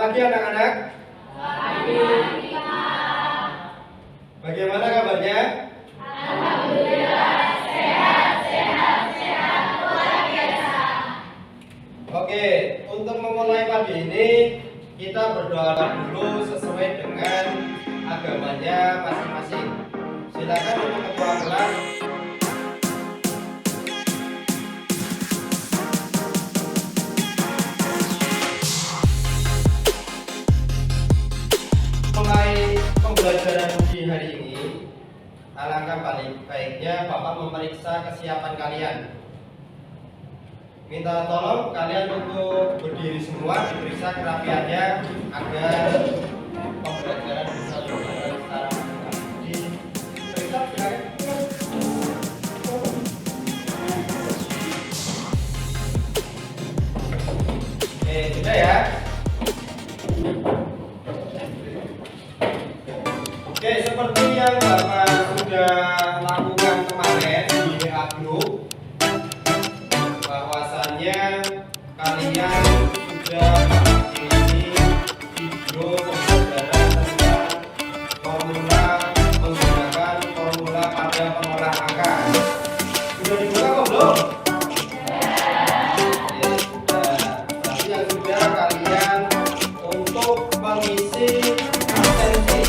pagi anak-anak. Bagaimana kabarnya? Alhamdulillah, sehat, luar biasa. Oke, untuk memulai pagi ini kita berdoa dulu sesuai dengan agamanya masing-masing. Silakan untuk ketua kelas. Mulai pembelajaran di hari ini, alangkah baiknya Bapak memeriksa kesiapan kalian. Minta tolong kalian untuk berdiri semua, diperiksa kerapiannya agar pembelajaran bisa berjalan secara maksimal. Diperiksa silakan. Oke, sudah ya. Oke, seperti yang Bapak sudah lakukan kemarin di WA Group, bahwasannya kalian sudah mengirim video pembelajaran tentang formula menggunakan formula pada pengolah angka. Sudah dibuka kok belum? Ya, sudah. Berarti yang sudah kalian untuk mengisi absensi.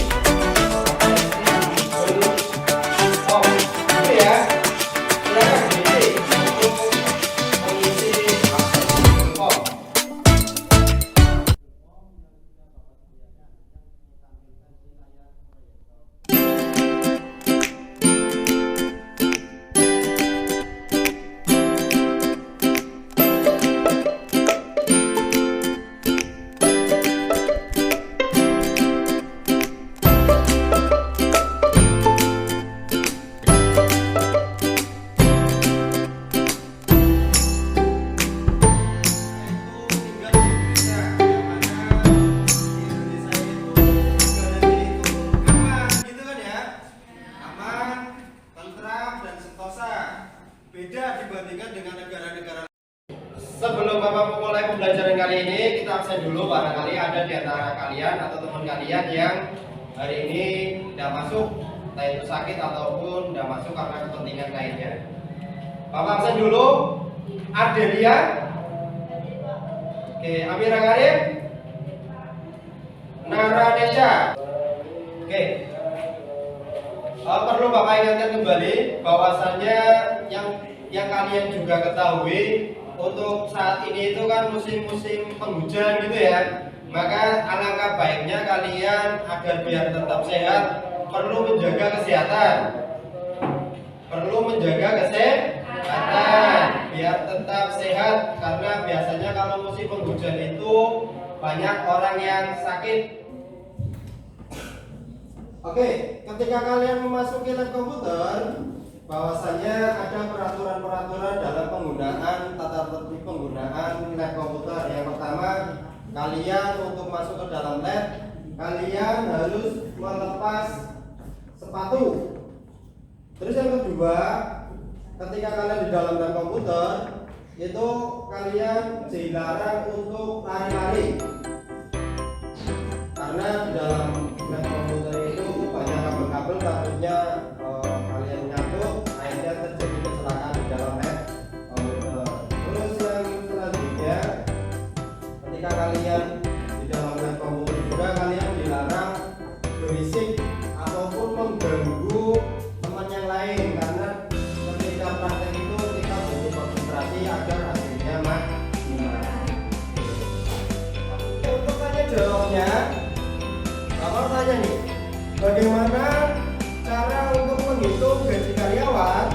Beda dibandingkan dengan negara-negara. Sebelum Bapak memulai pembelajaran kali ini, kita absen dulu. Barangkali ada di antara kalian atau teman kalian yang hari ini tidak masuk, entah itu sakit ataupun tidak masuk karena kepentingan lainnya. Bapak absen dulu. Adelia. Oke, Amira Karim. Nara Nesha. Oke. Perlu Bapak ingatkan kembali bahwasannya yang kalian juga ketahui, untuk saat ini itu kan musim-musim penghujan gitu ya. Maka alangkah baiknya kalian agar biar tetap sehat perlu menjaga kesehatan. Perlu menjaga kesehatan biar tetap sehat, karena biasanya kalau musim penghujan itu banyak orang yang sakit. Oke, ketika kalian memasuki lab komputer, bahwasanya ada peraturan-peraturan dalam penggunaan tata tertib penggunaan lab komputer. Yang pertama, kalian untuk masuk ke dalam lab, kalian harus melepas sepatu. Terus yang kedua, ketika kalian di dalam lab komputer, itu kalian dilarang untuk lari-lari. Karena di dalam lab komputer itu banyak kabel-kabel, takutnya kalian nyangkut, akhirnya terjadi kecelakaan di dalam lab komputer. Terus yang selanjutnya, ketika kalian di dalam lab komputer juga kalian dilarang berisik ataupun mengganggu teman yang lain, karena ketika praktek itu kita butuh konsentrasi agar hasilnya maksimal. Untuk tanya jawabnya, Bapak tanya nih, bagaimana cara untuk menghitung gaji karyawan?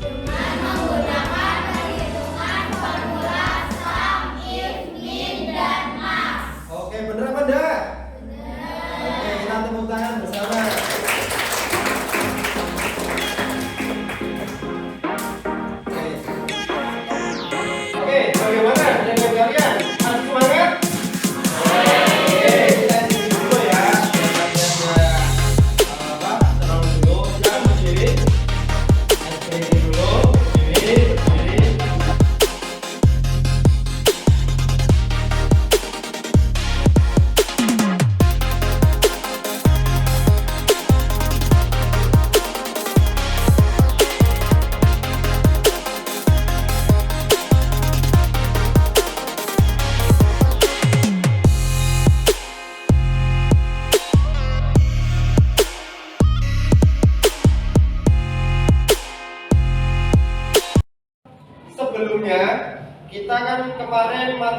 Dengan menggunakan perhitungan formula sum, if, min, dan max. Oke, bener apa enggak? Oke, kita tepuk tangan bersama. Oke, bagaimana dengan kalian? Masih semangat? Oke, kita isi dulu ya. Biar kalian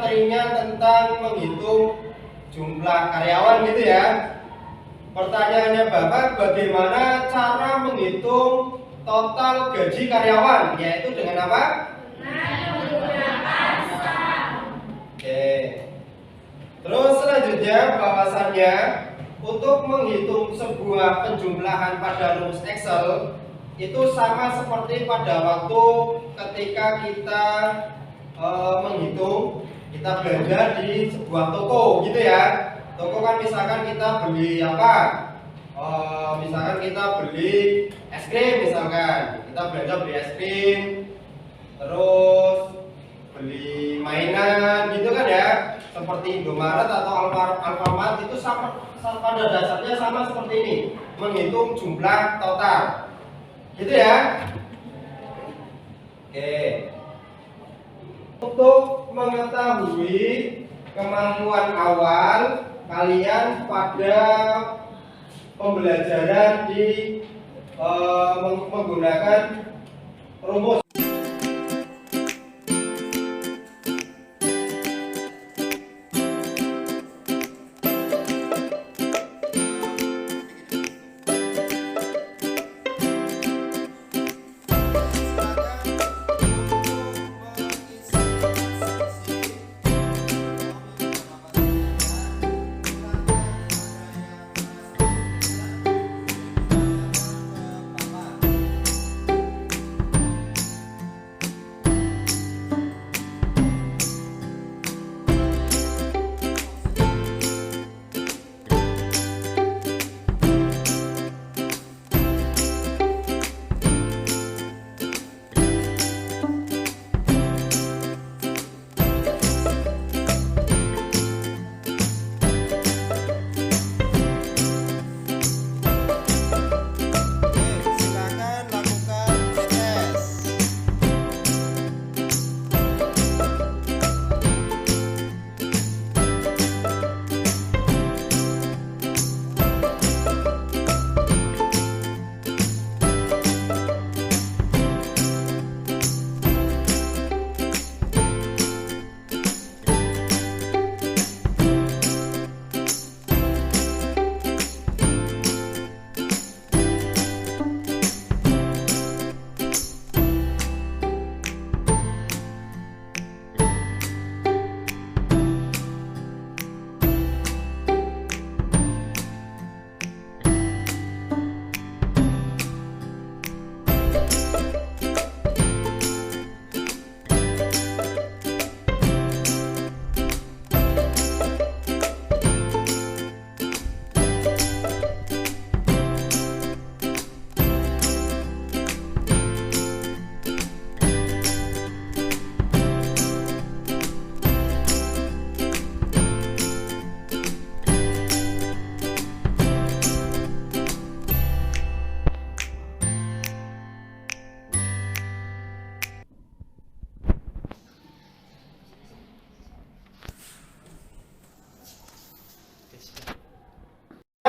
materinya tentang menghitung jumlah karyawan gitu ya. Pertanyaannya Bapak, bagaimana cara menghitung total gaji karyawan? Yaitu dengan apa? Menggunakan sum. Oke. Terus selanjutnya bahwasannya untuk menghitung sebuah penjumlahan pada rumus Excel itu sama seperti pada waktu ketika kita menghitung kita belanja di sebuah toko gitu ya. Toko kan misalkan kita beli apa? Misalkan kita beli es krim misalkan. Kita belanja beli es krim. Terus beli mainan gitu kan ya. Seperti Indomaret atau Alfamart itu sama pada dasarnya sama seperti ini. Menghitung jumlah total. Gitu ya. Oke. Untuk mengetahui kemampuan awal kalian pada pembelajaran di menggunakan rumus.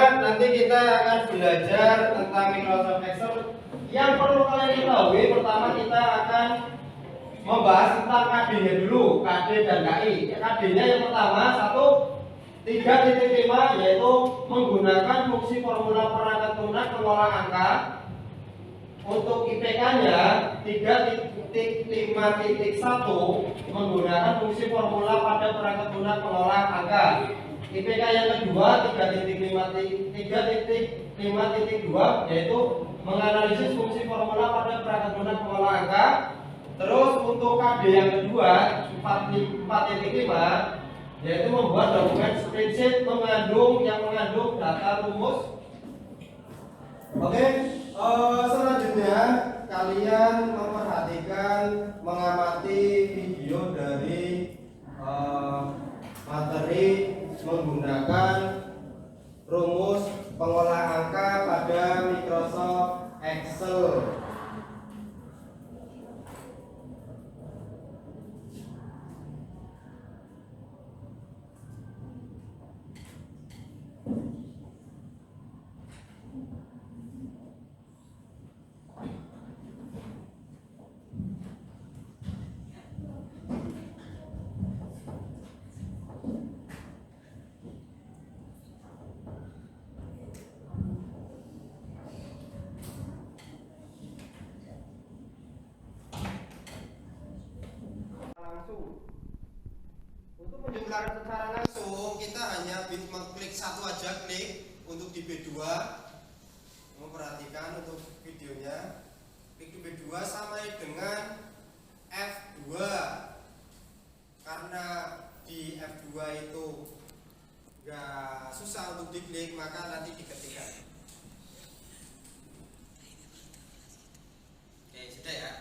Nanti kita akan belajar tentang Microsoft Excel. Yang perlu kalian ketahui, pertama kita akan membahas tentang KD-nya dulu, KD dan KI. KD-nya yang pertama 3.5 yaitu menggunakan fungsi formula perangkat lunak mengolah angka. Untuk IPK-nya 3.5.1 menggunakan fungsi formula pada perangkat lunak mengolah angka. IPK yang kedua 3.5.2 yaitu menganalisis fungsi formula pada perangkat lunak mengolah angka. Terus untuk KD yang kedua 4.5 yaitu membuat dokumen spreadsheet yang mengandung data rumus. Oke, selanjutnya kalian memperhatikan mengamati video dari materi menggunakan rumus pengolah angka pada Microsoft Excel. Untuk menjumlahkan secara langsung kita hanya mengklik satu aja, klik untuk di B2. Memperhatikan untuk videonya, klik di B2 sama dengan F2. Karena di F2 itu gak susah untuk diklik, maka nanti diketikkan. Oke, sudah ya.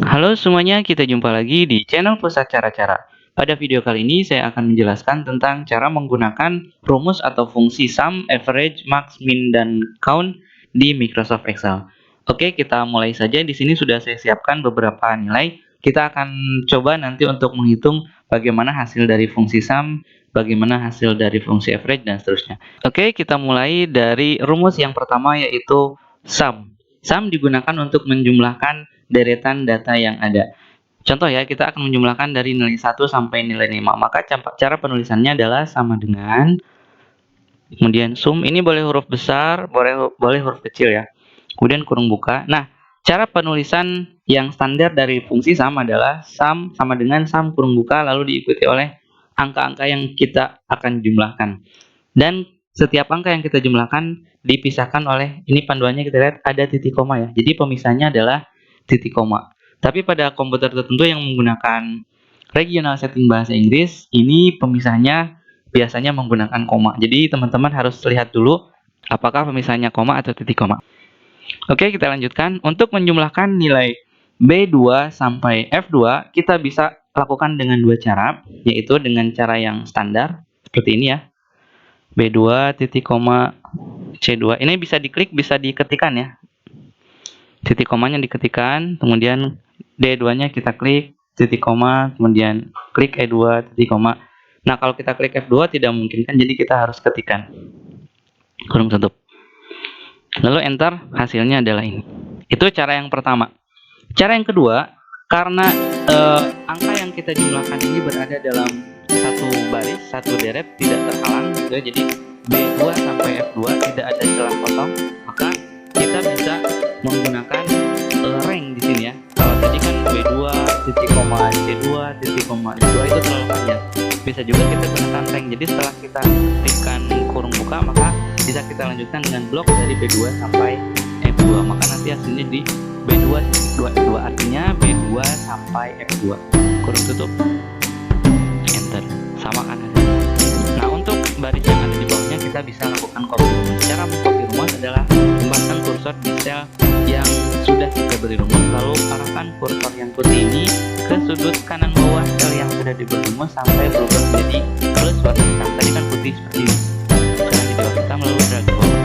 Halo semuanya, kita jumpa lagi di channel Pusat Cara-Cara. Pada video kali ini saya akan menjelaskan tentang cara menggunakan rumus atau fungsi sum, average, max, min, dan count di Microsoft Excel. Oke, kita mulai saja. Di sini sudah saya siapkan beberapa nilai. Kita akan coba nanti untuk menghitung bagaimana hasil dari fungsi sum, bagaimana hasil dari fungsi average, dan seterusnya. Oke, kita mulai dari rumus yang pertama, yaitu sum. Sum digunakan untuk menjumlahkan deretan data yang ada. Contoh ya, kita akan menjumlahkan dari nilai 1 sampai nilai 5. Maka cara penulisannya adalah sama dengan, kemudian sum, ini boleh huruf besar, boleh huruf kecil ya. Kemudian kurung buka. Nah, cara penulisan yang standar dari fungsi sum adalah sum sama dengan sum kurung buka, lalu diikuti oleh angka-angka yang kita akan jumlahkan. Dan setiap angka yang kita jumlahkan dipisahkan oleh, ini panduannya kita lihat ada titik koma ya. Jadi pemisahnya adalah titik koma. Tapi pada komputer tertentu yang menggunakan regional setting bahasa Inggris, ini pemisahnya biasanya menggunakan koma. Jadi teman-teman harus lihat dulu apakah pemisahnya koma atau titik koma. Oke, kita lanjutkan. Untuk menjumlahkan nilai B2 sampai F2, kita bisa lakukan dengan dua cara, yaitu dengan cara yang standar, seperti ini ya. B2 titik koma C2. Ini bisa diklik, bisa diketikkan ya. Titik komanya diketikkan, kemudian D2-nya kita klik, titik koma, kemudian klik E2, titik koma. Nah, kalau kita klik F2 tidak mungkin kan, jadi kita harus ketikkan. Kurung tutup. Lalu enter, hasilnya adalah ini. Itu cara yang pertama. Cara yang kedua, karena angka yang kita jumlahkan ini berada dalam satu baris, satu deret, tidak terhalang juga, jadi B2 sampai F2 tidak ada celah kosong, maka kita bisa menggunakan rank di sini ya. Kalau tadi kan B2 titik koma C2 titik koma F2 itu terlalu panjang. Bisa juga kita gunakan rank. Jadi setelah kita ketikkan kurung buka, maka bisa kita lanjutkan dengan blok dari B2 sampai F2. Maka nanti hasilnya di B2 titik 2 artinya B2 sampai F2. Kurung tutup. Enter. Sama kan hasilnya. Nah, untuk baris yang ada di bawahnya kita bisa lakukan copy rumus. Cara mengcopy rumus adalah tempatkan kursor di sel yang sudah kita beri rumus, lalu arahkan kursor yang putih ini ke sudut kanan bawah sel yang sudah diberi rumus sampai berubah menjadi plus warna hitam. Tadi kan putih seperti ini. Sekarang di bawah hitam, lalu drag ke bawah.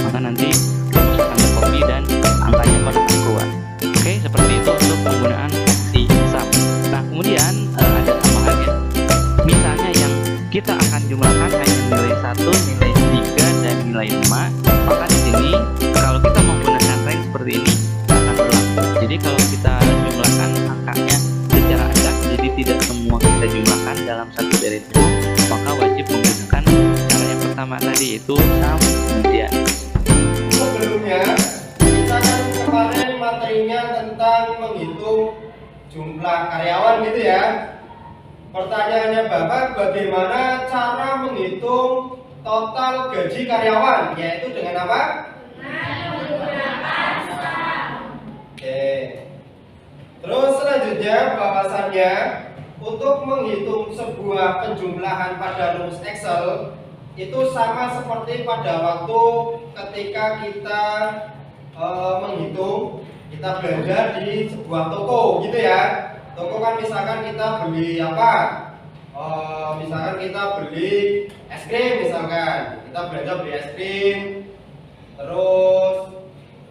Maka nanti rumus akan tercopy dan angkanya pun akan keluar. Oke, seperti itu untuk penggunaan fungsi sum. Nah, kemudian ada tambahannya. Misalnya yang kita akan jumlahkan hanya nilai 1, nilai 3, dan nilai 5, maka di sini kalau kita menggunakan rank seperti ini akan berlaku. Jadi kalau kita jumlahkan angkanya secara acak, jadi tidak semua kita jumlahkan dalam satu deret itu, maka wajib menggunakan cara yang pertama tadi, yaitu sum. Kemudian Sebelumnya kita kan kemarin materinya tentang menghitung jumlah karyawan gitu ya. Pertanyaannya Bapak, bagaimana cara menghitung total gaji karyawan? Yaitu dengan apa? Menggunakan sum. Oke. Terus selanjutnya bahwasannya untuk menghitung sebuah penjumlahan pada rumus Excel itu sama seperti pada waktu ketika kita menghitung, kita belanja di sebuah toko gitu ya. Toko kan misalkan kita beli apa? Misalkan kita beli es krim misalkan. Kita belanja beli es krim, terus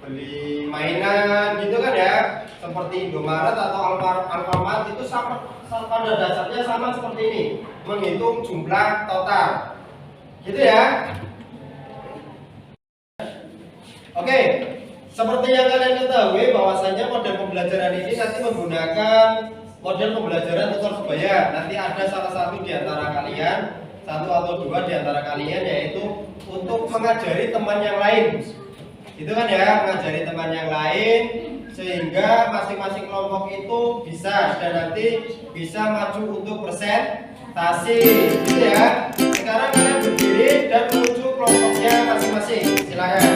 beli mainan gitu kan ya. Seperti Indomaret atau Alfamart itu sama, pada dasarnya sama seperti ini. Menghitung jumlah total. Gitu ya. Oke. Seperti yang kalian ketahui bahwasanya model pembelajaran ini nanti menggunakan model pembelajaran tutor sebaya. Nanti ada salah satu di antara kalian, satu atau dua di antara kalian, yaitu untuk mengajari teman yang lain. Itu kan ya, mengajari teman yang lain sehingga masing-masing kelompok itu bisa dan nanti bisa maju untuk presentasi gitu ya. Sekarang kalian berdiri dan menuju kelompoknya masing-masing, silakan.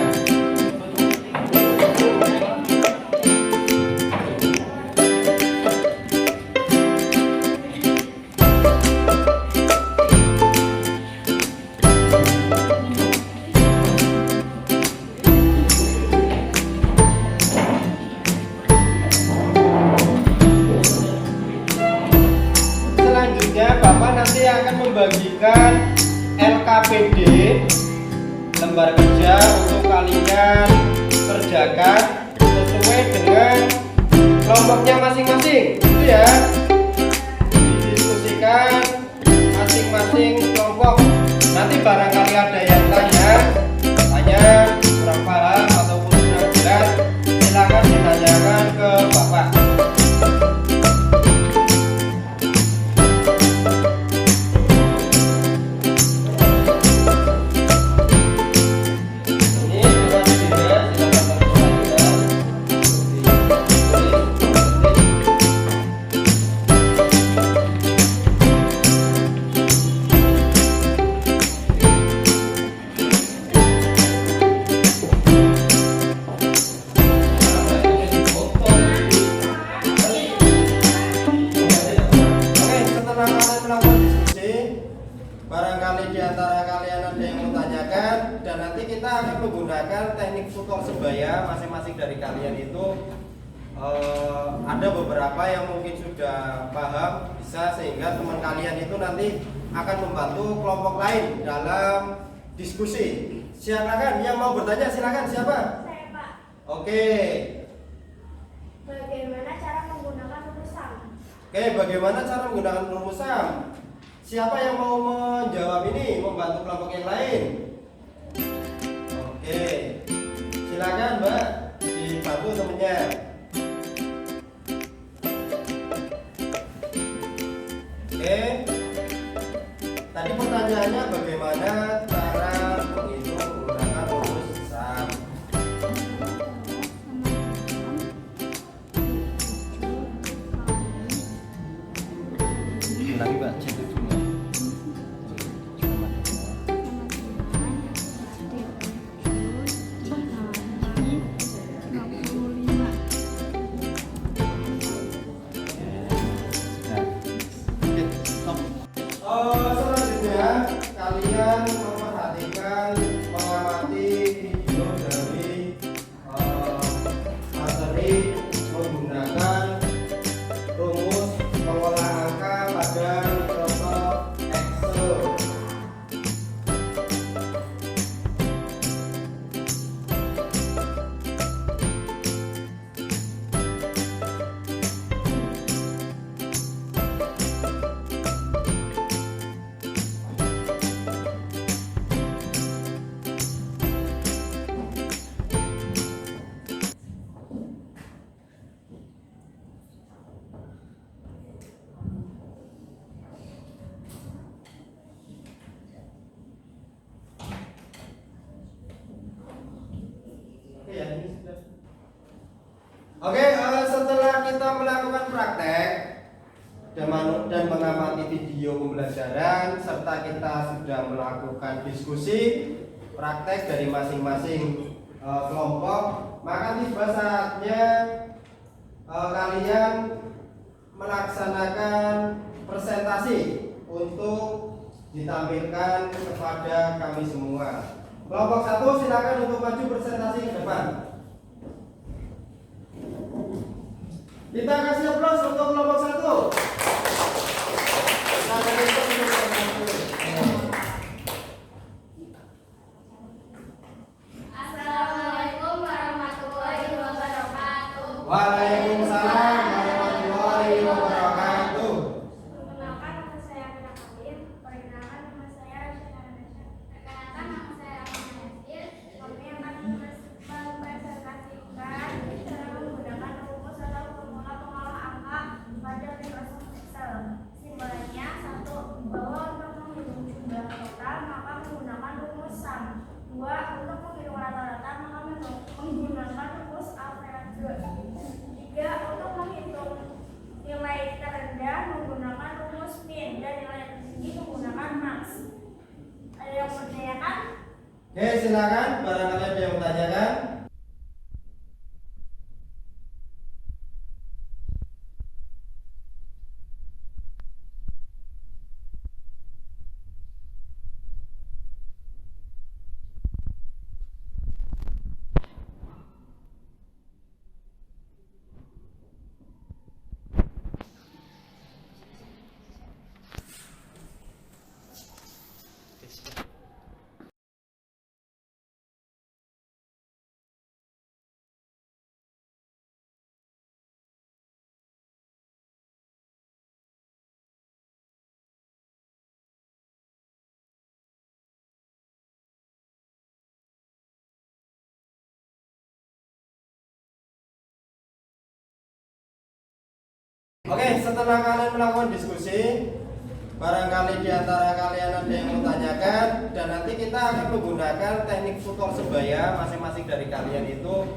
Bapak nanti akan membagikan LKPD lembar kerja untuk kalian kerjakan sesuai dengan kelompoknya masing-masing gitu ya. Didiskusikan masing-masing kelompok. Nanti barangkali ada yang tanya kurang paham ataupun kurang jelas, silakan ditanyakan ke Bapak. Barangkali di antara kalian ada yang mau tanyakan, dan nanti kita akan menggunakan teknik tutor sebaya. Masing-masing dari kalian itu ada beberapa yang mungkin sudah paham bisa, sehingga teman kalian itu nanti akan membantu kelompok lain dalam diskusi. Silakan yang mau bertanya, silakan. Siapa? Saya, Pak. Oke. Bagaimana cara menggunakan rumus SAM? Oke, bagaimana cara menggunakan rumus SAM? Siapa yang mau menjawab ini, membantu kelompok yang lain? Oke, silakan Mbak, dibantu temennya. Oke, tadi pertanyaannya bagaimana cara menghitung menggunakan rumus SAM? Lagi Mbak, cek dulu. Selanjutnya kalian memperhatikan, mengamati video dari materi menggunakan rumus pengolah angka pada Microsoft Excel. Oke, setelah kita melakukan praktek dan mengamati video pembelajaran, serta kita sudah melakukan diskusi praktek dari masing-masing kelompok, maka tiba saatnya kalian melaksanakan presentasi untuk ditampilkan kepada kami semua. Kelompok 1 silakan untuk maju presentasi ke depan. Kita kasih aplaus untuk kelompok 1. Assalamualaikum warahmatullahi wabarakatuh. Waalaikumsalam warahmatullahi wabarakatuh. Perkenalkan, nama saya Amina Kalim. Perkenalkan, nama saya Syahana Nasya. Perkenalkan, nama saya Rahman Yasir. Kami akan mempresentasikan cara menggunakan rumus atau formula pengolah angka pada Oke, silakan barangkali ada yang bertanyakan. Oke, setelah kalian melakukan diskusi, barangkali di antara kalian ada yang menanyakan, dan nanti kita akan menggunakan teknik tutor sebaya. Masing-masing dari kalian itu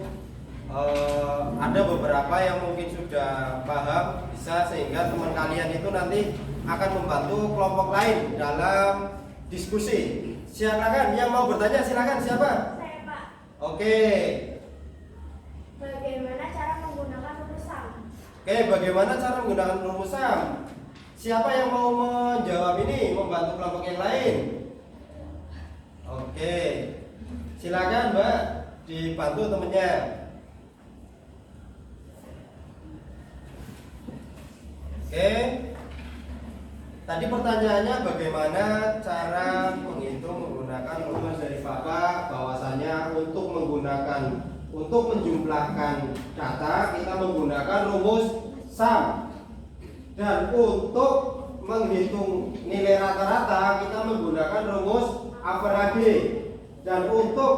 ada beberapa yang mungkin sudah paham, bisa, sehingga teman kalian itu nanti akan membantu kelompok lain dalam diskusi. Silakan yang mau bertanya, silakan. Siapa? Saya, Pak. Oke. Bagaimana cara menggunakan rumus SAM? Oke, bagaimana cara menggunakan rumus SAM? Siapa yang mau menjawab ini, membantu kelompok yang lain? Oke, silakan Mbak, dibantu temennya. Oke, tadi pertanyaannya bagaimana cara menghitung menggunakan rumus dari Bapak, bahwasanya untuk menjumlahkan data kita menggunakan rumus SAM, dan untuk menghitung nilai rata-rata kita menggunakan rumus average, dan untuk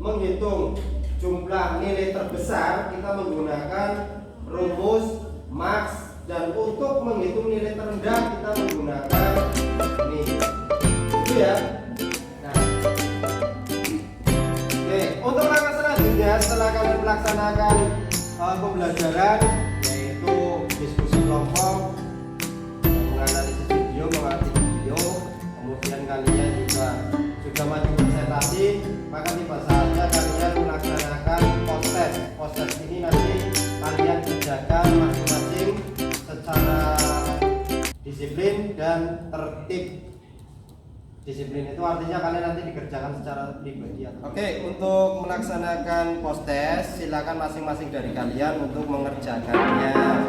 menghitung jumlah nilai terbesar kita menggunakan rumus max, dan untuk menghitung nilai terendah kita menggunakan ini. Itu ya. Nah, oke, untuk langkah selanjutnya setelah kalian melaksanakan pembelajaran, yaitu diskusi kelompok, menganalisis video, mengarti video, kemudian kalian juga sudah maju presentasi, maka tiba saatnya kalian melaksanakan post-test. Post-test ini nanti kalian kerjakan masing-masing secara disiplin dan tertib. Disiplin itu artinya kalian nanti dikerjakan secara pribadi. Oke, untuk melaksanakan post-test, silakan masing-masing dari kalian untuk mengerjakannya.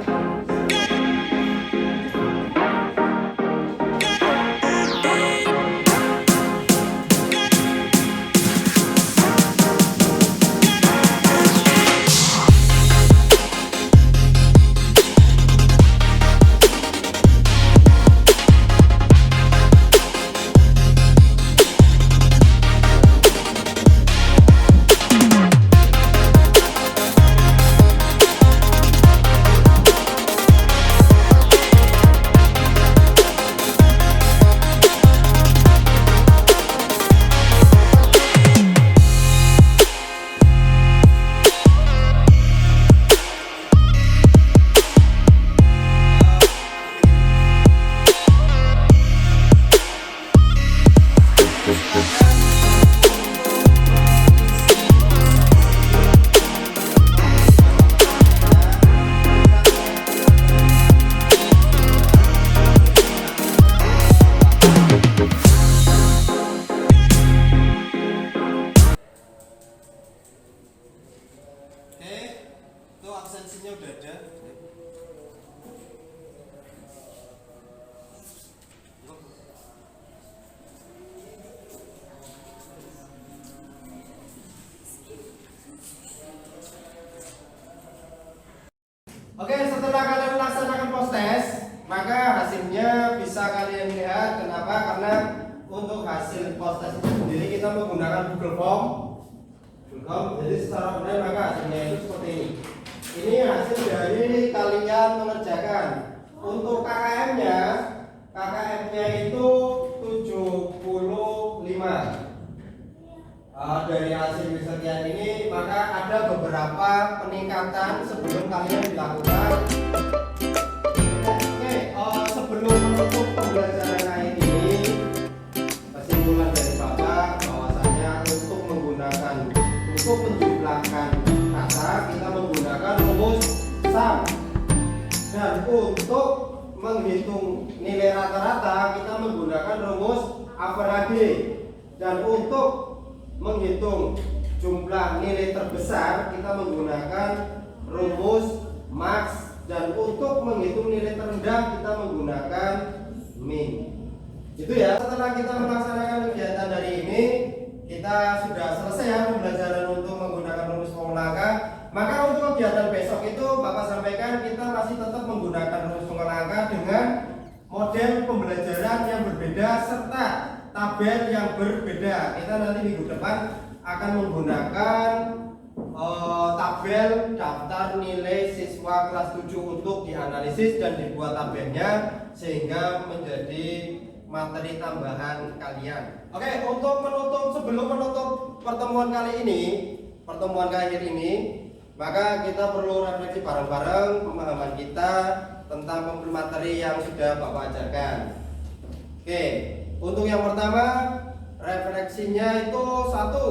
Absensinya udah ada. Oke, setelah kalian melaksanakan post-test, maka hasilnya bisa kalian lihat. Kenapa? Karena untuk hasil post-test itu sendiri kita menggunakan Google Form. Jadi secara benar maka hasilnya itu seperti ini. Ini hasil dari kalian mengerjakan. Untuk KKM-nya itu 75. Dari hasil risetnya ini, maka ada beberapa peningkatan sebelum kalian dilakukan. Oke, sebelum menutup pembelajaran hari ini, kesimpulan dari Bapak bahwasanya menghitung nilai rata-rata kita menggunakan rumus average, dan untuk menghitung jumlah nilai terbesar kita menggunakan rumus max, dan untuk menghitung nilai terendah kita menggunakan min. Itu ya. Setelah kita melaksanakan kegiatan dari ini, kita sudah selesai ya pembelajaran untuk menggunakan rumus pengolahkan. Maka untuk kegiatan besok itu Bapak sampaikan kita masih tetap menggunakan rumus pengolahkan dengan model pembelajaran yang berbeda serta tabel yang berbeda. Kita nanti minggu depan akan menggunakan tabel daftar nilai siswa kelas 7 untuk dianalisis dan dibuat tabelnya sehingga menjadi materi tambahan kalian. Oke, untuk sebelum menutup pertemuan kali ini, pertemuan akhir ini, maka kita perlu refleksi bareng-bareng pemahaman kita tentang materi yang sudah Bapak ajarkan. Oke, untuk yang pertama refleksinya itu satu,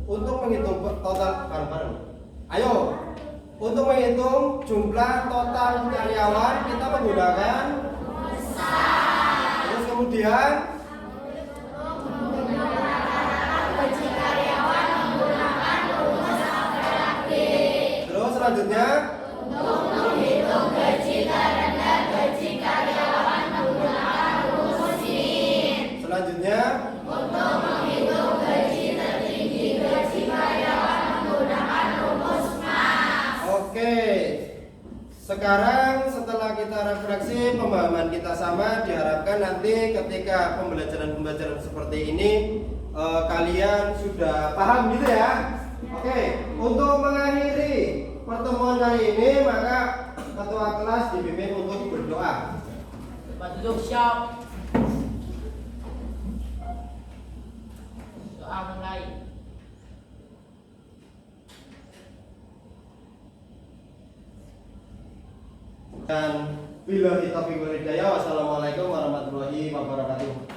untuk menghitung total bareng-bareng. Ayo, untuk menghitung jumlah total karyawan kita menggunakan terus kemudian terus selanjutnya Untuk menghitung gaji terendah gaji karyawan menggunakan rumus min. selanjutnya Untuk menghitung gaji tertinggi gaji karyawan menggunakan rumus max. Oke. Sekarang setelah kita refleksi pemahaman kita sama, diharapkan nanti ketika pembelajaran seperti ini kalian sudah paham gitu ya. Oke, untuk mengakhiri pertemuan kali ini maka ketua kelas dipimpin untuk berdoa. Tempat duduk siap. Doa mulai. Dan billahi taufiq wal hidayah. Wassalamualaikum warahmatullahi wabarakatuh.